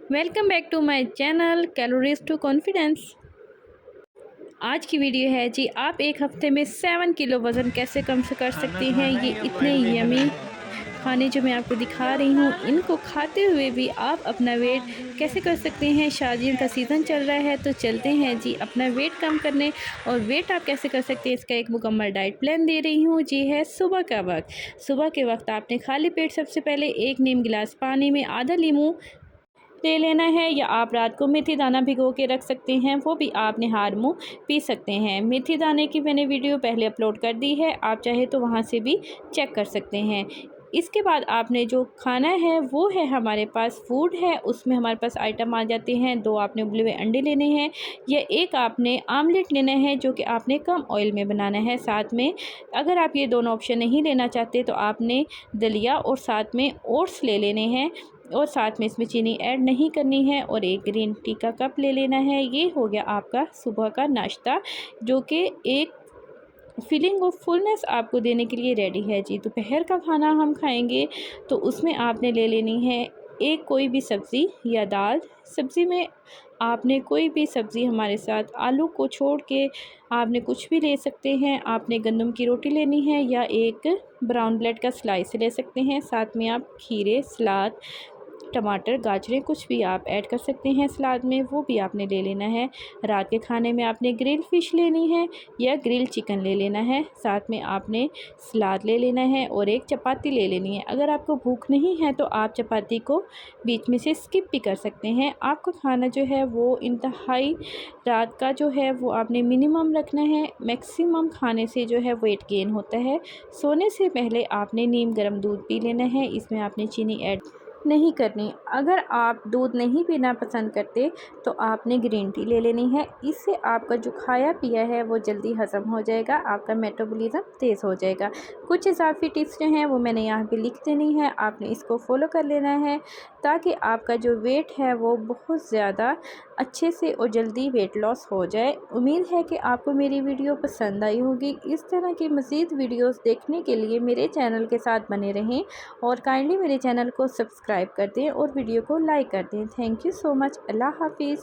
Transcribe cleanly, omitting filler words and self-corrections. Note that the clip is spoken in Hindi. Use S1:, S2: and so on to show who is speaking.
S1: Welcome back to my channel calories to confidence. आज की वीडियो है जी, आप एक हफ्ते में 7 किलो वज़न कैसे कम से कर सकते हैं। ये इतने यमी खाने जो मैं आपको दिखा रही हूँ, इनको खाते हुए भी आप अपना वेट कैसे कर सकते हैं। शादियों का सीज़न चल रहा है तो चलते हैं जी अपना वेट कम करने। और वेट आप कैसे कर सकते हैं इसका एक मुकम्मल डाइट प्लान दे रही हूँ। जी है सुबह का वक्त। सुबह के वक्त आपने खाली पेट सबसे पहले 1 नीम गिलास पानी में आधा लीमू ले लेना है, या आप रात को मेथी दाना भिगो के रख सकते हैं, वो भी आप निहार मुँह पी सकते हैं। मेथी दाने की मैंने वीडियो पहले अपलोड कर दी है, आप चाहे तो वहाँ से भी चेक कर सकते हैं। इसके बाद आपने जो खाना है वो है हमारे पास फूड है, उसमें हमारे पास आइटम आ जाते हैं। 2 आपने उबले हुए अंडे लेने हैं, या 1 आपने आमलेट लेना है जो कि आपने कम ऑयल में बनाना है। साथ में अगर आप ये दोनों ऑप्शन नहीं लेना चाहते तो आपने दलिया और साथ में ओट्स ले लेने हैं, और साथ में इसमें चीनी ऐड नहीं करनी है, और 1 ग्रीन टी का कप ले लेना है। ये हो गया आपका सुबह का नाश्ता, जो कि एक फीलिंग ऑफ फुलनेस आपको देने के लिए रेडी है जी। दोपहर का खाना हम खाएंगे तो उसमें आपने ले लेनी है एक कोई भी सब्ज़ी या दाल। सब्ज़ी में आपने कोई भी सब्ज़ी हमारे साथ आलू को छोड़ के आपने कुछ भी ले सकते हैं। आपने गंदम की रोटी लेनी है, या एक ब्राउन ब्रेड का स्लाइस ले सकते हैं। साथ में आप खीरे, सलाद, टमाटर, गाजरें कुछ भी आप ऐड कर सकते हैं सलाद में, वो भी आपने ले लेना है। रात के खाने में आपने ग्रिल फ़िश लेनी है या ग्रिल चिकन ले लेना है। साथ में आपने सलाद ले लेना है और 1 चपाती ले लेनी है। अगर आपको भूख नहीं है तो आप चपाती को बीच में से स्किप भी कर सकते हैं। आपका खाना जो है वो इंतहाई रात का जो है वो आपने मिनिमम रखना है। मैक्सिमम खाने से जो है वेट गेन होता है। सोने से पहले आपने नीम गर्म दूध पी लेना है, इसमें आपने चीनी ऐड नहीं करनी। अगर आप दूध नहीं पीना पसंद करते तो आपने ग्रीन टी ले लेनी है। इससे आपका जो खाया पिया है वो जल्दी हज़म हो जाएगा, आपका मेटाबॉलिज्म तेज़ हो जाएगा। कुछ इजाफी टिप्स जो हैं वो मैंने यहाँ पे लिख देनी है, आपने इसको फॉलो कर लेना है ताकि आपका जो वेट है वो बहुत ज़्यादा अच्छे से और जल्दी वेट लॉस हो जाए। उम्मीद है कि आपको मेरी वीडियो पसंद आई होगी। इस तरह की मज़ीद वीडियोज़ देखने के लिए मेरे चैनल के साथ बने रहें, और काइंडली मेरे चैनल को सब्सक्राइब कर दें और वीडियो को लाइक कर दें। Thank you so much. अल्लाह हाफिज़।